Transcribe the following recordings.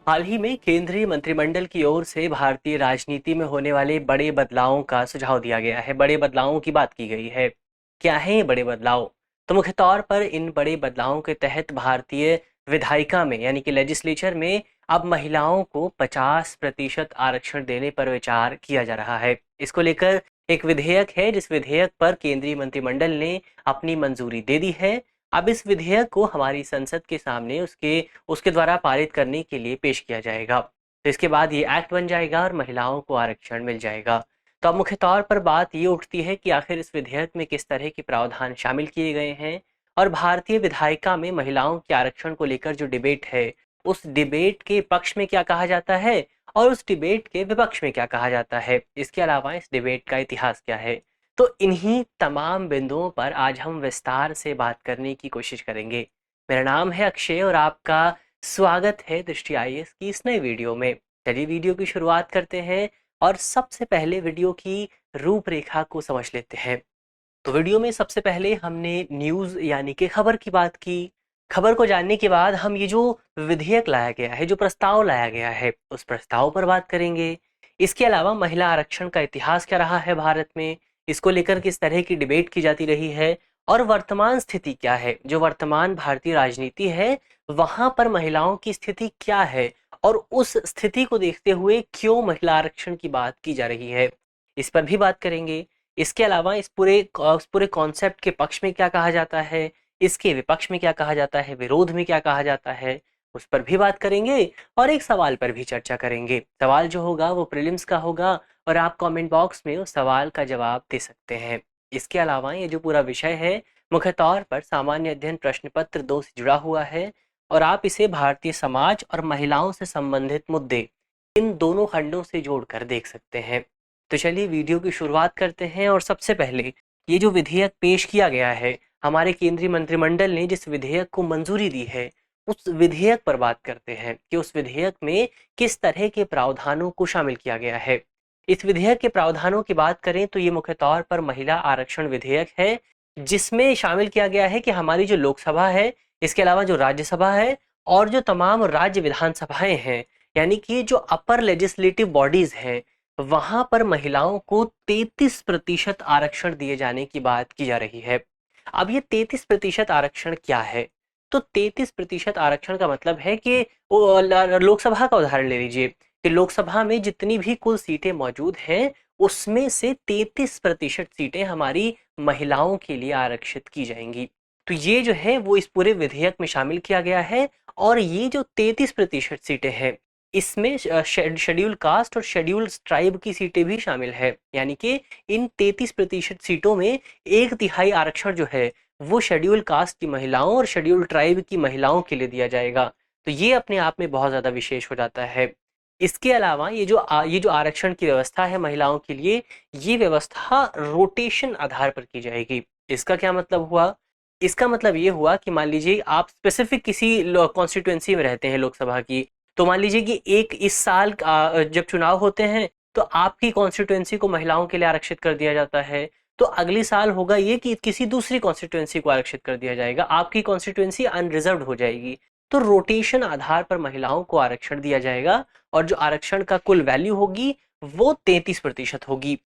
हाल ही में केंद्रीय मंत्रिमंडल की ओर से भारतीय राजनीति में होने वाले बड़े बदलावों का सुझाव दिया गया है। बड़े बदलावों की बात की गई है। क्या है ये बड़े बदलाव? तो मुख्य तौर पर इन बड़े बदलावों के तहत भारतीय विधायिका में यानी कि लेजिस्लेचर में अब महिलाओं को 50% आरक्षण देने पर विचार किया जा रहा है। इसको लेकर एक विधेयक है, जिस विधेयक पर केंद्रीय मंत्रिमंडल ने अपनी मंजूरी दे दी है। अब इस विधेयक को हमारी संसद के सामने उसके उसके द्वारा पारित करने के लिए पेश किया जाएगा। तो इसके बाद ये एक्ट बन जाएगा और महिलाओं को आरक्षण मिल जाएगा। तो अब मुख्य तौर पर बात ये उठती है कि आखिर इस विधेयक में किस तरह के प्रावधान शामिल किए गए हैं और भारतीय विधायिका में महिलाओं के आरक्षण को लेकर जो डिबेट है, उस डिबेट के पक्ष में क्या कहा जाता है और उस डिबेट के विपक्ष में क्या कहा जाता है। इसके अलावा इस डिबेट का इतिहास क्या है। तो इन्हीं तमाम बिंदुओं पर आज हम विस्तार से बात करने की कोशिश करेंगे। मेरा नाम है अक्षय और आपका स्वागत है दृष्टि आईएएस की इस नए वीडियो में। चलिए वीडियो की शुरुआत करते हैं और सबसे पहले वीडियो की रूपरेखा को समझ लेते हैं। तो वीडियो में सबसे पहले हमने न्यूज़ यानी कि खबर की बात की। खबर को जानने के बाद हम ये जो विधेयक लाया गया है, जो प्रस्ताव लाया गया है, उस प्रस्ताव पर बात करेंगे। इसके अलावा महिला आरक्षण का इतिहास क्या रहा है भारत में, इसको लेकर किस तरह की डिबेट की जाती रही है और वर्तमान स्थिति क्या है, जो वर्तमान भारतीय राजनीति है वहां पर महिलाओं की स्थिति क्या है और उस स्थिति को देखते हुए क्यों महिला आरक्षण की बात की जा रही है, इस पर भी बात करेंगे। इसके अलावा इस पूरे कॉन्सेप्ट के पक्ष में क्या कहा जाता है, इसके विपक्ष में क्या कहा जाता है, विरोध में क्या कहा जाता है, उस पर भी बात करेंगे और एक सवाल पर भी चर्चा करेंगे। सवाल जो होगा वो प्रीलिम्स का होगा और आप कमेंट बॉक्स में उस सवाल का जवाब दे सकते हैं। इसके अलावा ये जो पूरा विषय है मुख्य तौर पर सामान्य अध्ययन प्रश्न पत्र 2 से जुड़ा हुआ है और आप इसे भारतीय समाज और महिलाओं से संबंधित मुद्दे इन दोनों खंडों से जोड़कर देख सकते हैं। तो चलिए वीडियो की शुरुआत करते हैं और सबसे पहले ये जो विधेयक पेश किया गया है, हमारे केंद्रीय मंत्रिमंडल ने जिस विधेयक को मंजूरी दी है, उस विधेयक पर बात करते हैं कि उस विधेयक में किस तरह के प्रावधानों को शामिल किया गया है। इस विधेयक के प्रावधानों की बात करें तो ये मुख्य तौर पर महिला आरक्षण विधेयक है, जिसमें शामिल किया गया है कि हमारी जो लोकसभा है, इसके अलावा जो राज्यसभा है और जो तमाम राज्य विधानसभाएं हैं, यानी कि जो अपर लेजिस्लेटिव बॉडीज हैं, वहां पर महिलाओं को 33% आरक्षण दिए जाने की बात की जा रही है। अब ये 33% आरक्षण क्या है? तो 33% आरक्षण का मतलब है कि लोकसभा का उदाहरण ले लीजिए कि लोकसभा में जितनी भी कुल सीटें मौजूद हैं, उसमें से 33% सीटें हमारी महिलाओं के लिए आरक्षित की जाएंगी। तो ये जो है वो इस पूरे विधेयक में शामिल किया गया है और ये जो 33% सीटें हैं, इसमें शेड्यूल कास्ट और शेड्यूल ट्राइब की सीटें भी शामिल है। यानी कि इन 33% सीटों में 1/3 आरक्षण जो है वो शेड्यूल कास्ट की महिलाओं और शेड्यूल ट्राइब की महिलाओं के लिए दिया जाएगा। तो ये अपने आप में बहुत ज़्यादा विशेष हो जाता है। इसके अलावा ये जो आरक्षण की व्यवस्था है महिलाओं के लिए, ये व्यवस्था रोटेशन आधार पर की जाएगी। इसका क्या मतलब हुआ? इसका मतलब ये हुआ कि मान लीजिए आप स्पेसिफिक किसी कॉन्स्टिट्यूएंसी में रहते हैं लोकसभा की, तो मान लीजिए कि एक इस साल जब चुनाव होते हैं तो आपकी कॉन्स्टिट्यूएंसी को महिलाओं के लिए आरक्षित कर दिया जाता है। तो अगले साल होगा ये कि किसी दूसरी कॉन्स्टिट्यूएंसी को आरक्षित कर दिया जाएगा, आपकी कॉन्स्टिट्यूएंसी अनरिजर्व्ड हो जाएगी। तो रोटेशन आधार पर महिलाओं को आरक्षण दिया जाएगा और जो आरक्षण का कुल वैल्यू होगी वो 33% होगी।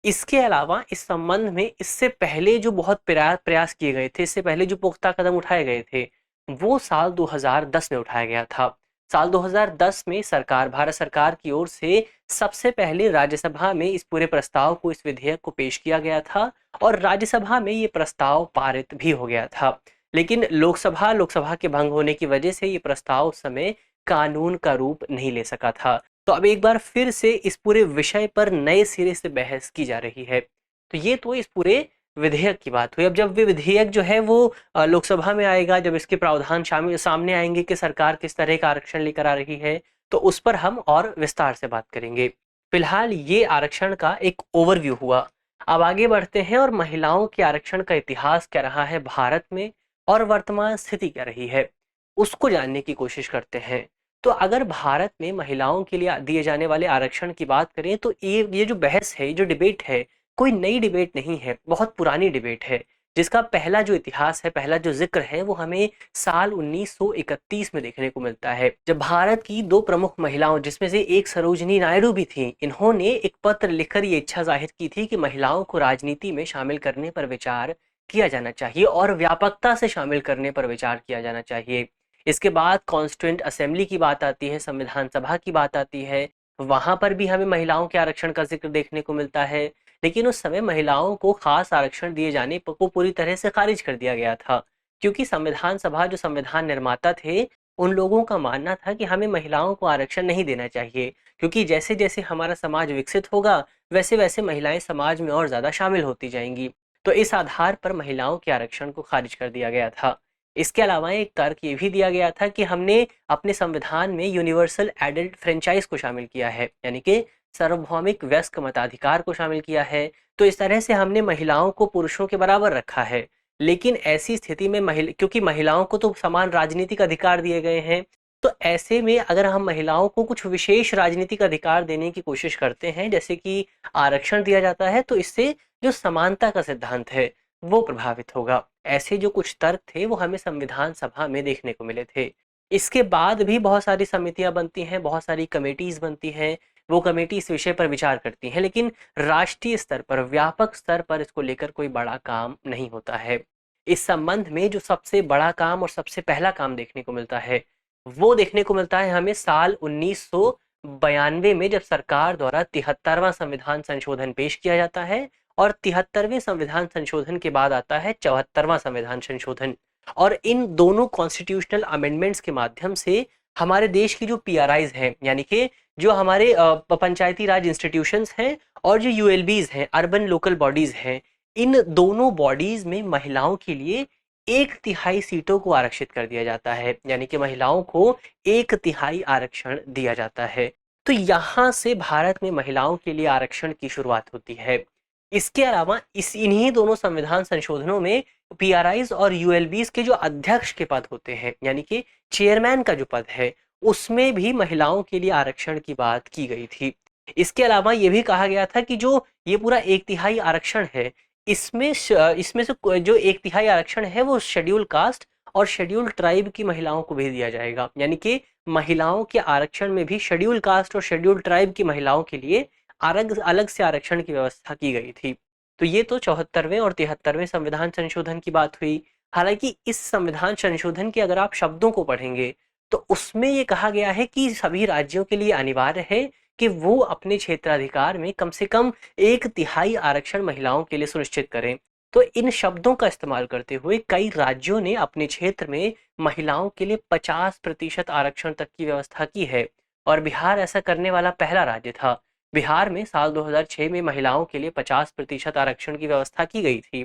इसके अलावा इस संबंध में इससे पहले जो बहुत प्रयास किए गए थे, इससे पहले जो पुख्ता कदम उठाए गए थे, वो साल 2010 में उठाया गया था। साल 2010 में भारत सरकार की ओर से सबसे पहले राज्यसभा में इस पूरे प्रस्ताव को, इस विधेयक को पेश किया गया था और राज्यसभा में ये प्रस्ताव पारित भी हो गया था। लेकिन लोकसभा के भंग होने की वजह से ये प्रस्ताव उस समय कानून का रूप नहीं ले सका था। तो अब एक बार फिर से इस पूरे विषय पर नए सिरे से बहस की जा रही है। तो ये तो इस पूरे विधेयक की बात हुई। अब जब वे विधेयक जो है वो लोकसभा में आएगा, जब इसके प्रावधान सामने आएंगे कि सरकार किस तरह का आरक्षण लेकर आ रही है, तो उस पर हम और विस्तार से बात करेंगे। फिलहाल ये आरक्षण का एक ओवरव्यू हुआ। अब आगे बढ़ते हैं और महिलाओं के आरक्षण का इतिहास क्या रहा है भारत में और वर्तमान स्थिति क्या रही है, उसको जानने की कोशिश करते हैं। तो अगर भारत में महिलाओं के लिए दिए जाने वाले आरक्षण की बात करें तो ये जो बहस है, ये जो डिबेट है, कोई नई डिबेट नहीं है, बहुत पुरानी डिबेट है। जिसका पहला जो इतिहास है, पहला जो ज़िक्र है वो हमें साल 1931 में देखने को मिलता है, जब भारत की 2 प्रमुख महिलाओं जिसमें से एक सरोजिनी नायडू भी थीं, इन्होंने एक पत्र लिखकर ये इच्छा ज़ाहिर की थी कि महिलाओं को राजनीति में शामिल करने पर विचार किया जाना चाहिए और व्यापकता से शामिल करने पर विचार किया जाना चाहिए। इसके बाद कॉन्स्टिट्यूएंट असेंबली की बात आती है, संविधान सभा की बात आती है, वहाँ पर भी हमें महिलाओं के आरक्षण का ज़िक्र देखने को मिलता है। लेकिन उस समय महिलाओं को खास आरक्षण दिए जाने को पूरी तरह से खारिज कर दिया गया था, क्योंकि संविधान सभा जो संविधान निर्माता थे, उन लोगों का मानना था कि हमें महिलाओं को आरक्षण नहीं देना चाहिए, क्योंकि जैसे जैसे हमारा समाज विकसित होगा वैसे वैसे महिलाएं समाज में और ज़्यादा शामिल होती जाएंगी। तो इस आधार पर महिलाओं के आरक्षण को खारिज कर दिया गया था। इसके अलावा एक तर्क ये भी दिया गया था कि हमने अपने संविधान में यूनिवर्सल एडल्ट फ्रेंचाइज को शामिल किया है, यानी कि सार्वभौमिक वयस्क मताधिकार को शामिल किया है। तो इस तरह से हमने महिलाओं को पुरुषों के बराबर रखा है। लेकिन ऐसी स्थिति में क्योंकि महिलाओं को तो समान राजनीतिक अधिकार दिए गए हैं, तो ऐसे में अगर हम महिलाओं को कुछ विशेष राजनीतिक अधिकार देने की कोशिश करते हैं, जैसे कि आरक्षण दिया जाता है, तो इससे जो समानता का सिद्धांत है वो प्रभावित होगा। ऐसे जो कुछ तर्क थे वो हमें संविधान सभा में देखने को मिले थे। इसके बाद भी बहुत सारी समितियां बनती हैं, बहुत सारी कमेटीज बनती हैं, वो कमेटी इस विषय पर विचार करती हैं, लेकिन राष्ट्रीय स्तर पर, व्यापक स्तर पर इसको लेकर कोई बड़ा काम नहीं होता है। इस संबंध में जो सबसे बड़ा काम और सबसे पहला काम देखने को मिलता है, वो देखने को मिलता है हमें साल 1992 में, जब सरकार द्वारा 73वां संविधान संशोधन पेश किया जाता है और 73वें संविधान संशोधन के बाद आता है 74वां संविधान संशोधन। और इन दोनों कॉन्स्टिट्यूशनल अमेंडमेंट्स के माध्यम से हमारे देश की जो पीआरआईज हैं, यानी कि जो हमारे पंचायती राज इंस्टीट्यूशंस हैं और जो यूएलबीज हैं, अर्बन लोकल बॉडीज हैं, इन दोनों बॉडीज में महिलाओं के लिए 1/3 सीटों को आरक्षित कर दिया जाता है, यानी कि महिलाओं को 1/3 आरक्षण दिया जाता है। तो यहाँ से भारत में महिलाओं के लिए आरक्षण की शुरुआत होती है। इसके अलावा इन्हीं दोनों संविधान संशोधनों में पीआरआईज और यूएलबीज के जो अध्यक्ष के पद होते हैं, यानी कि चेयरमैन का जो पद है, उसमें भी महिलाओं के लिए आरक्षण की बात की गई थी। इसके अलावा ये भी कहा गया था कि जो ये पूरा 1/3 आरक्षण है, इसमें से जो 1/3 आरक्षण है वो शेड्यूल कास्ट और शेड्यूल ट्राइब की महिलाओं को भी दिया जाएगा, यानी कि महिलाओं के आरक्षण में भी शेड्यूल कास्ट और शेड्यूल ट्राइब की महिलाओं के लिए अलग अलग से आरक्षण की व्यवस्था की गई थी। तो ये तो 74वें और 73वें संविधान संशोधन की बात हुई। हालांकि इस संविधान संशोधन के अगर आप शब्दों को पढ़ेंगे तो उसमें ये कहा गया है कि सभी राज्यों के लिए अनिवार्य है कि वो अपने क्षेत्राधिकार में कम से कम 1/3 आरक्षण महिलाओं के लिए सुनिश्चित करें। तो इन शब्दों का इस्तेमाल करते हुए कई राज्यों ने अपने क्षेत्र में महिलाओं के लिए 50% आरक्षण तक की व्यवस्था की है और बिहार ऐसा करने वाला पहला राज्य था। बिहार में साल 2006 में महिलाओं के लिए 50% आरक्षण की व्यवस्था की गई थी।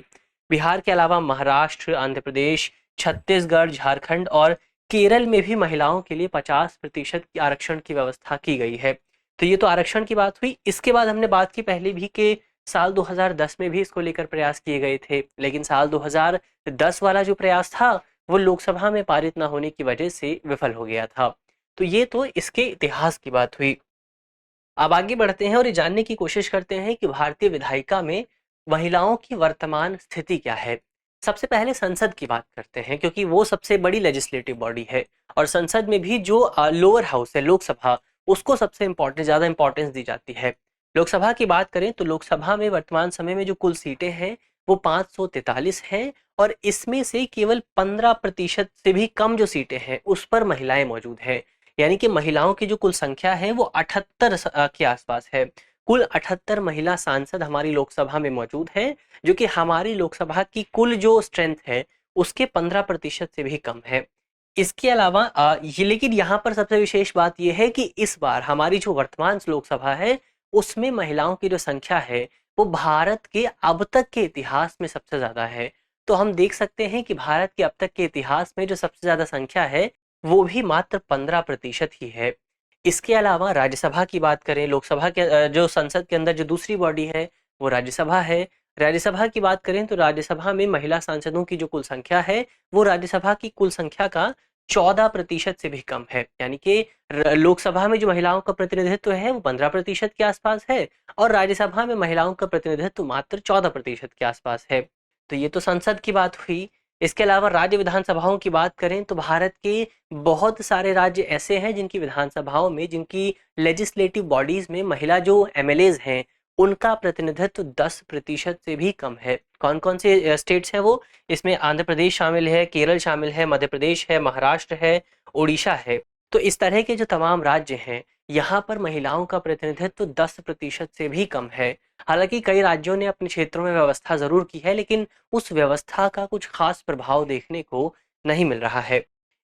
बिहार के अलावा महाराष्ट्र, आंध्र प्रदेश, छत्तीसगढ़, झारखंड और केरल में भी महिलाओं के लिए 50% की आरक्षण की व्यवस्था की गई है। तो ये तो आरक्षण की बात हुई। इसके बाद हमने बात की पहले भी कि साल 2010 में भी इसको लेकर प्रयास किए गए थे, लेकिन साल 2010 वाला जो प्रयास था वो लोकसभा में पारित न होने की वजह से विफल हो गया था। तो ये तो इसके इतिहास की बात हुई। अब आगे बढ़ते हैं और ये जानने की कोशिश करते हैं कि भारतीय विधायिका में महिलाओं की वर्तमान स्थिति क्या है। सबसे पहले संसद की बात करते हैं, क्योंकि वो सबसे बड़ी लेजिस्लेटिव बॉडी है और संसद में भी जो लोअर हाउस है, लोकसभा, उसको सबसे ज़्यादा इंपॉर्टेंस दी जाती है। लोकसभा की बात करें तो लोकसभा में वर्तमान समय में जो कुल सीटें हैं वो 543 हैं और इसमें से केवल 15% से भी कम जो सीटें हैं उस पर महिलाएं मौजूद हैं। यानी कि महिलाओं की जो कुल संख्या है वो 78 के आसपास है। कुल 78 महिला सांसद हमारी लोकसभा में मौजूद हैं, जो कि हमारी लोकसभा की कुल जो स्ट्रेंथ है उसके 15% से भी कम है। इसके अलावा ये, लेकिन यहाँ पर सबसे विशेष बात यह है कि इस बार हमारी जो वर्तमान लोकसभा है उसमें महिलाओं की जो संख्या है वो भारत के अब तक के इतिहास में सबसे ज्यादा है। तो हम देख सकते हैं कि भारत के अब तक के इतिहास में जो सबसे ज्यादा संख्या है वो भी मात्र 15% ही है। इसके अलावा राज्यसभा की बात करें, लोकसभा के जो संसद के अंदर जो दूसरी बॉडी है वो राज्यसभा है। राज्यसभा की बात करें तो राज्यसभा में महिला सांसदों की जो कुल संख्या है वो राज्यसभा की कुल संख्या का 14% से भी कम है। यानी कि लोकसभा में जो महिलाओं का प्रतिनिधित्व है वो 15% के आसपास है और राज्यसभा में महिलाओं का प्रतिनिधित्व मात्र 14% के आसपास है। तो ये तो संसद की बात हुई। इसके अलावा राज्य विधानसभाओं की बात करें तो भारत के बहुत सारे राज्य ऐसे हैं जिनकी विधानसभाओं में, जिनकी लेजिस्लेटिव बॉडीज में महिला जो एमएलएज हैं उनका प्रतिनिधित्व 10% से भी कम है। कौन कौन से स्टेट्स हैं वो? इसमें आंध्र प्रदेश शामिल है, केरल शामिल है, मध्य प्रदेश है, महाराष्ट्र है, उड़ीसा है। तो इस तरह के जो तमाम राज्य हैं यहाँ पर महिलाओं का प्रतिनिधित्व 10% से भी कम है। हालांकि कई राज्यों ने अपने क्षेत्रों में व्यवस्था जरूर की है, लेकिन उस व्यवस्था का कुछ खास प्रभाव देखने को नहीं मिल रहा है।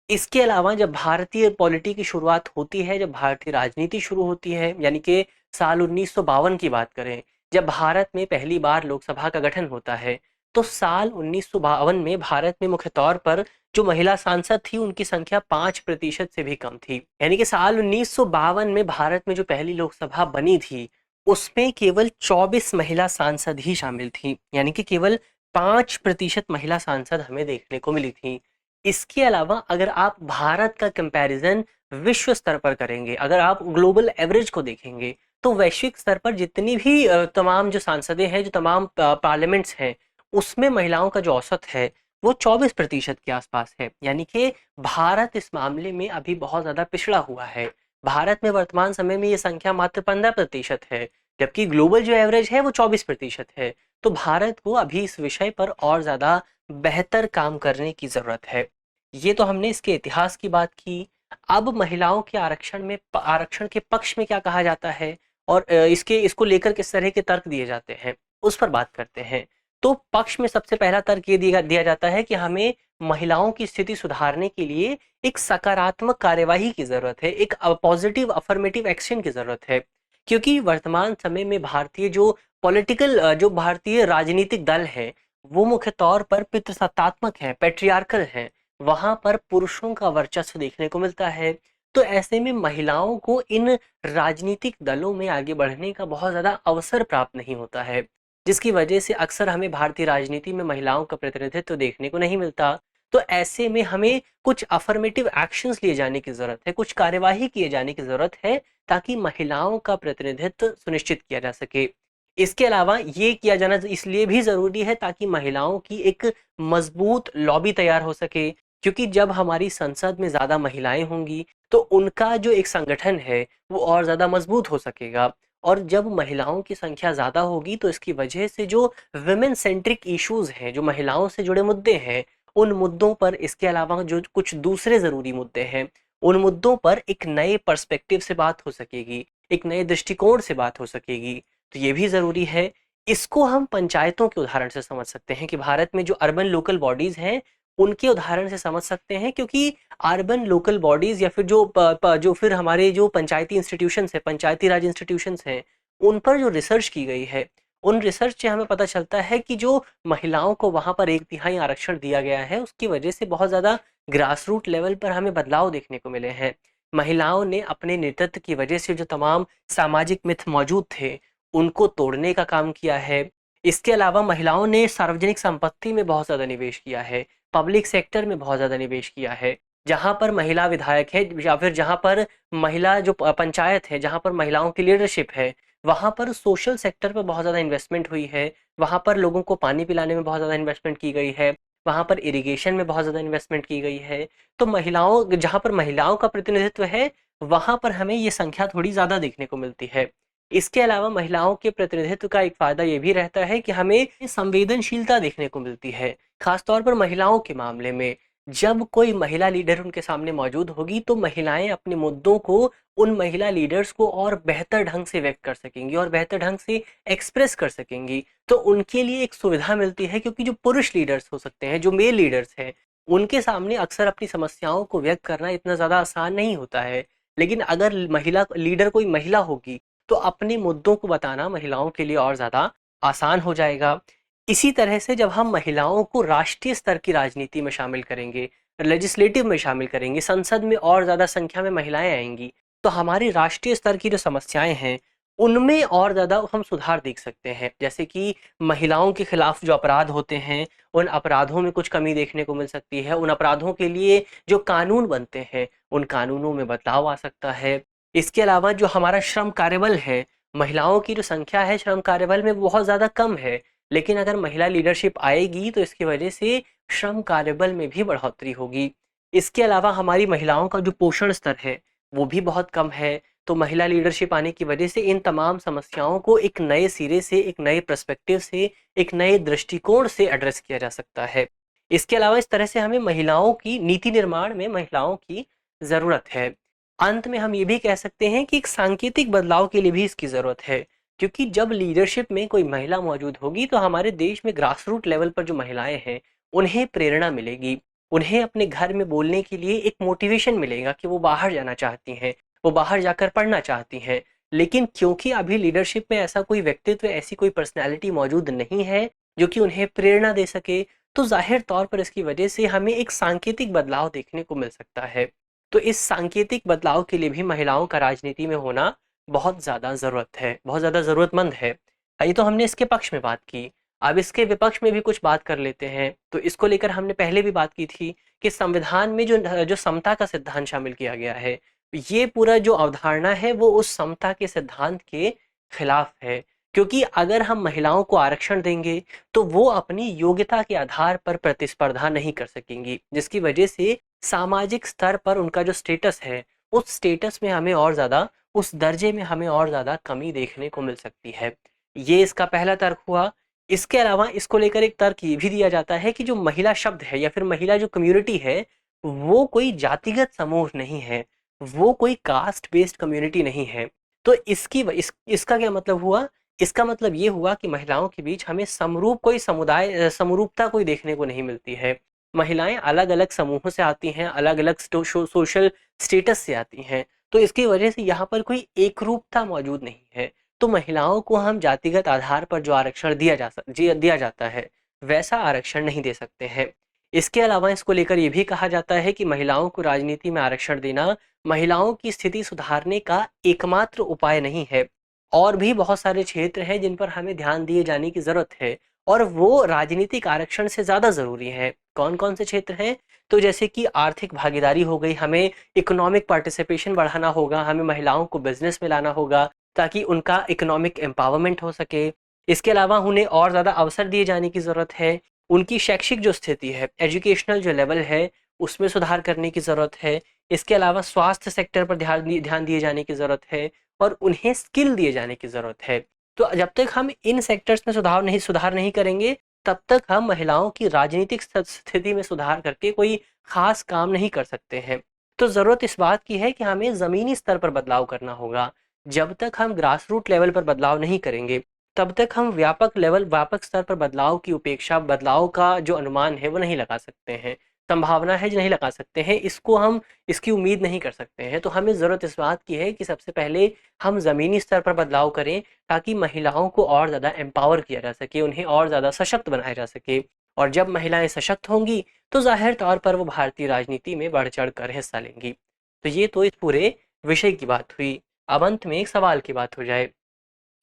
इसके अलावा जब भारतीय पॉलिटी की शुरुआत होती है, जब भारतीय राजनीति शुरू होती है, यानी कि साल 1952 की बात करें, जब भारत में पहली बार लोकसभा का गठन होता है, तो साल 1952 में भारत में मुख्य तौर पर जो महिला सांसद थी उनकी संख्या 5% से भी कम थी। यानी कि साल 1952 में भारत में जो पहली लोकसभा बनी थी उसमें केवल 24 महिला सांसद ही शामिल थी, यानी कि केवल 5% महिला सांसद हमें देखने को मिली थी। इसके अलावा अगर आप भारत का कंपैरिजन विश्व स्तर पर करेंगे, अगर आप ग्लोबल एवरेज को देखेंगे, तो वैश्विक स्तर पर जितनी भी तमाम जो सांसदें हैं, जो तमाम पार्लियामेंट्स हैं, उसमें महिलाओं का जो औसत है वो 24% के आसपास है। यानी कि भारत इस मामले में अभी बहुत ज्यादा पिछड़ा हुआ है। भारत में वर्तमान समय में ये संख्या मात्र 15% है, जबकि ग्लोबल जो एवरेज है वो 24% है। तो भारत को अभी इस विषय पर और ज्यादा बेहतर काम करने की जरूरत है। ये तो हमने इसके इतिहास की बात की। अब महिलाओं के आरक्षण के पक्ष में क्या कहा जाता है और इसको लेकर किस तरह के तर्क दिए जाते हैं, उस पर बात करते हैं। तो पक्ष में सबसे पहला तर्क ये दिया जाता है कि हमें महिलाओं की स्थिति सुधारने के लिए एक सकारात्मक कार्यवाही की जरूरत है, एक पॉजिटिव अफर्मेटिव एक्शन की जरूरत है। क्योंकि वर्तमान समय में जो भारतीय राजनीतिक दल है वो मुख्य तौर पर पितृसत्तात्मक है, पेट्रियार्कल है। वहां पर पुरुषों का वर्चस्व देखने को मिलता है। तो ऐसे में महिलाओं को इन राजनीतिक दलों में आगे बढ़ने का बहुत ज्यादा अवसर प्राप्त नहीं होता है, जिसकी वजह से अक्सर हमें भारतीय राजनीति में महिलाओं का प्रतिनिधित्व देखने को नहीं मिलता। तो ऐसे में हमें कुछ अफर्मेटिव एक्शंस लिए जाने की जरूरत है, कुछ कार्यवाही किए जाने की जरूरत है, ताकि महिलाओं का प्रतिनिधित्व सुनिश्चित किया जा सके। इसके अलावा ये किया जाना इसलिए भी जरूरी है ताकि महिलाओं की एक मजबूत लॉबी तैयार हो सके। क्योंकि जब हमारी संसद में ज्यादा महिलाएं होंगी तो उनका जो एक संगठन है वो और ज्यादा मजबूत हो सकेगा। और जब महिलाओं की संख्या ज्यादा होगी तो इसकी वजह से जो विमेन सेंट्रिक इश्यूज हैं, जो महिलाओं से जुड़े मुद्दे हैं, उन मुद्दों पर, इसके अलावा जो कुछ दूसरे जरूरी मुद्दे हैं, उन मुद्दों पर एक नए पर्सपेक्टिव से बात हो सकेगी, एक नए दृष्टिकोण से बात हो सकेगी। तो ये भी जरूरी है। इसको हम पंचायतों के उदाहरण से समझ सकते हैं कि भारत में जो अर्बन लोकल बॉडीज हैं उनके उदाहरण से समझ सकते हैं। क्योंकि अर्बन लोकल बॉडीज या फिर जो फिर हमारे जो पंचायती इंस्टीट्यूशंस हैं, पंचायती राज इंस्टीट्यूशंस हैं, उन पर जो रिसर्च की गई है, उन रिसर्च से हमें पता चलता है कि जो महिलाओं को वहां पर 1/3 आरक्षण दिया गया है उसकी वजह से बहुत ज्यादा ग्रास रूट लेवल पर हमें बदलाव देखने को मिले हैं। महिलाओं ने अपने नेतृत्व की वजह से जो तमाम सामाजिक मिथ मौजूद थे उनको तोड़ने का काम किया है। इसके अलावा महिलाओं ने सार्वजनिक संपत्ति में बहुत ज्यादा निवेश किया है, पब्लिक सेक्टर में बहुत ज्यादा निवेश किया है। जहां पर महिला विधायक है या फिर जहां पर महिला जो पंचायत है, जहां पर महिलाओं की लीडरशिप है, वहां पर सोशल सेक्टर पर बहुत ज्यादा इन्वेस्टमेंट हुई है। वहां पर लोगों को पानी पिलाने में बहुत ज्यादा इन्वेस्टमेंट की गई है, वहां पर इरिगेशन में बहुत ज्यादा इन्वेस्टमेंट की गई है। तो जहां पर महिलाओं का प्रतिनिधित्व है वहां पर हमें ये संख्या थोड़ी ज्यादा देखने को मिलती है। इसके अलावा महिलाओं के प्रतिनिधित्व का एक फायदा ये भी रहता है कि हमें संवेदनशीलता देखने को मिलती है, खासतौर पर महिलाओं के मामले में। जब कोई महिला लीडर उनके सामने मौजूद होगी तो महिलाएं अपने मुद्दों को उन महिला लीडर्स को और बेहतर ढंग से व्यक्त कर सकेंगी और बेहतर ढंग से एक्सप्रेस कर सकेंगी। तो उनके लिए एक सुविधा मिलती है, क्योंकि जो पुरुष लीडर्स हो सकते हैं, जो मेल लीडर्स हैं, उनके सामने अक्सर अपनी समस्याओं को व्यक्त करना इतना ज्यादा आसान नहीं होता है। लेकिन अगर महिला लीडर कोई महिला होगी तो अपने मुद्दों को बताना महिलाओं के लिए और ज्यादा आसान हो जाएगा। इसी तरह से जब हम महिलाओं को राष्ट्रीय स्तर की राजनीति में शामिल करेंगे, लेजिस्लेटिव में शामिल करेंगे, संसद में और ज्यादा संख्या में महिलाएं आएंगी, तो हमारी राष्ट्रीय स्तर की जो समस्याएं हैं उनमें और ज्यादा हम सुधार देख सकते हैं। जैसे कि महिलाओं के खिलाफ जो अपराध होते हैं उन अपराधों में कुछ कमी देखने को मिल सकती है। उन अपराधों के लिए जो कानून बनते हैं उन कानूनों में बदलाव आ सकता है। इसके अलावा जो हमारा श्रम कार्यबल है, महिलाओं की जो संख्या है श्रम कार्यबल में वो बहुत ज्यादा कम है। लेकिन अगर महिला लीडरशिप आएगी तो इसकी वजह से श्रम कार्यबल में भी बढ़ोतरी होगी। इसके अलावा हमारी महिलाओं का जो पोषण स्तर है वो भी बहुत कम है, तो महिला लीडरशिप आने की वजह से इन तमाम समस्याओं को एक नए सिरे से, एक नए पर्सपेक्टिव से, एक नए दृष्टिकोण से एड्रेस किया जा सकता है। इसके अलावा इस तरह से हमें महिलाओं की नीति निर्माण में महिलाओं की ज़रूरत है। अंत में हम ये भी कह सकते हैं कि एक सांकेतिक बदलाव के लिए भी इसकी ज़रूरत है, क्योंकि जब लीडरशिप में कोई महिला मौजूद होगी तो हमारे देश में ग्रास रूट लेवल पर जो महिलाएं हैं उन्हें प्रेरणा मिलेगी, उन्हें अपने घर में बोलने के लिए एक मोटिवेशन मिलेगा कि वो बाहर जाना चाहती हैं, वो बाहर जाकर पढ़ना चाहती हैं। लेकिन क्योंकि अभी लीडरशिप में ऐसा कोई व्यक्तित्व, ऐसी कोई पर्सनैलिटी मौजूद नहीं है जो कि उन्हें प्रेरणा दे सके, तो जाहिर तौर पर इसकी वजह से हमें एक सांकेतिक बदलाव देखने को मिल सकता है। तो इस सांकेतिक बदलाव के लिए भी महिलाओं का राजनीति में होना बहुत ज़्यादा ज़रूरत है, बहुत ज़्यादा ज़रूरतमंद है। ये तो हमने इसके पक्ष में बात की। अब इसके विपक्ष में भी कुछ बात कर लेते हैं। तो इसको लेकर हमने पहले भी बात की थी कि संविधान में जो जो समता का सिद्धांत शामिल किया गया है, ये पूरा जो अवधारणा है वो उस समता के सिद्धांत के खिलाफ है। क्योंकि अगर हम महिलाओं को आरक्षण देंगे तो वो अपनी योग्यता के आधार पर प्रतिस्पर्धा नहीं कर सकेंगी, जिसकी वजह से सामाजिक स्तर पर उनका जो स्टेटस है, उस स्टेटस में हमें और ज़्यादा, उस दर्जे में हमें और ज़्यादा कमी देखने को मिल सकती है। ये इसका पहला तर्क हुआ। इसके अलावा इसको लेकर एक तर्क ये भी दिया जाता है कि जो महिला शब्द है या फिर महिला जो कम्युनिटी है, वो कोई जातिगत समूह नहीं है, वो कोई कास्ट बेस्ड कम्युनिटी नहीं है। तो इसका क्या मतलब हुआ? इसका मतलब ये हुआ कि महिलाओं के बीच हमें समरूप कोई समुदाय समरूपता कोई देखने को नहीं मिलती है। महिलाएं अलग-अलग समूहों से आती हैं, अलग-अलग सोशल स्टेटस से आती हैं, तो इसकी वजह से यहाँ पर कोई एकरूपता मौजूद नहीं है। तो महिलाओं को हम जातिगत आधार पर जो आरक्षण दिया जाता है, वैसा आरक्षण नहीं दे सकते हैं। इसके अलावा इसको लेकर ये भी कहा जाता है कि महिलाओं को राजनीति में आरक्षण देना महिलाओं की स्थिति सुधारने का एकमात्र उपाय नहीं है। और भी बहुत सारे क्षेत्र हैं जिन पर हमें ध्यान दिए जाने की ज़रूरत है, और वो राजनीतिक आरक्षण से ज़्यादा ज़रूरी है। कौन-कौन से क्षेत्र हैं? तो जैसे कि आर्थिक भागीदारी हो गई, हमें इकोनॉमिक पार्टिसिपेशन बढ़ाना होगा, हमें महिलाओं को बिज़नेस में लाना होगा ताकि उनका इकोनॉमिक एम्पावरमेंट हो सके। इसके अलावा उन्हें और ज़्यादा अवसर दिए जाने की ज़रूरत है। उनकी शैक्षिक जो स्थिति है, एजुकेशनल जो लेवल है, उसमें सुधार करने की ज़रूरत है। इसके अलावा स्वास्थ्य सेक्टर पर ध्यान दिए जाने की ज़रूरत है और उन्हें स्किल दिए जाने की ज़रूरत है। तो जब तक हम इन सेक्टर्स में सुधार नहीं करेंगे, तब तक हम महिलाओं की राजनीतिक स्थिति में सुधार करके कोई ख़ास काम नहीं कर सकते हैं। तो ज़रूरत इस बात की है कि हमें ज़मीनी स्तर पर बदलाव करना होगा। जब तक हम ग्रास रूट लेवल पर बदलाव नहीं करेंगे, तब तक हम व्यापक स्तर पर बदलाव की उपेक्षा, बदलाव का जो अनुमान है वो नहीं लगा सकते हैं। संभावना है जो नहीं लगा सकते हैं, इसकी उम्मीद नहीं कर सकते हैं। तो हमें ज़रूरत इस बात की है कि सबसे पहले हम ज़मीनी स्तर पर बदलाव करें, ताकि महिलाओं को और ज़्यादा एम्पावर किया जा सके, उन्हें और ज़्यादा सशक्त बनाया जा सके। और जब महिलाएं सशक्त होंगी तो ज़ाहिर तौर पर वो भारतीय राजनीति में बढ़ चढ़ कर हिस्सा लेंगी। तो ये तो इस पूरे विषय की बात हुई। अब अंत में एक सवाल की बात हो जाए।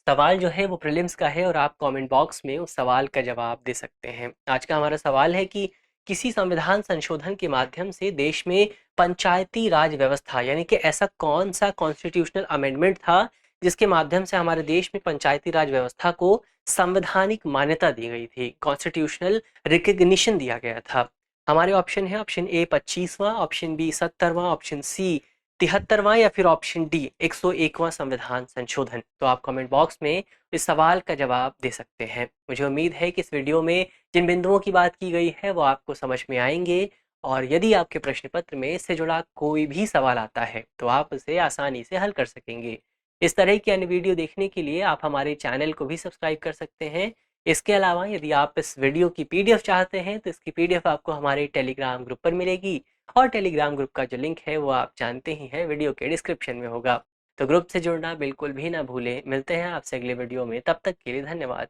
सवाल जो है वो प्रीलिम्स का है और आप कमेंट बॉक्स में उस सवाल का जवाब दे सकते हैं। आज का हमारा सवाल है कि किसी संविधान संशोधन के माध्यम से देश में पंचायती राज व्यवस्था, यानी कि ऐसा कौन सा कॉन्स्टिट्यूशनल अमेंडमेंट था जिसके माध्यम से हमारे देश में पंचायती राज व्यवस्था को संवैधानिक मान्यता दी गई थी, कॉन्स्टिट्यूशनल रिकग्निशन दिया गया था। हमारे ऑप्शन है ऑप्शन ए 25वां, ऑप्शन बी 70वां, ऑप्शन सी 73वां या फिर ऑप्शन डी 101वां संविधान संशोधन। तो आप कमेंट बॉक्स में इस सवाल का जवाब दे सकते हैं। मुझे उम्मीद है कि इस वीडियो में जिन बिंदुओं की बात की गई है वो आपको समझ में आएंगे, और यदि आपके प्रश्न पत्र में इससे जुड़ा कोई भी सवाल आता है तो आप उसे आसानी से हल कर सकेंगे। इस तरह की अन्य वीडियो देखने के लिए आप हमारे चैनल को भी सब्सक्राइब कर सकते हैं। इसके अलावा यदि आप इस वीडियो की पीडीएफ चाहते हैं तो इसकी पीडीएफ आपको हमारे टेलीग्राम ग्रुप पर मिलेगी, और टेलीग्राम ग्रुप का जो लिंक है वो आप जानते ही हैं, वीडियो के डिस्क्रिप्शन में होगा। तो ग्रुप से जुड़ना बिल्कुल भी ना भूलें। मिलते हैं आपसे अगले वीडियो में, तब तक के लिए धन्यवाद।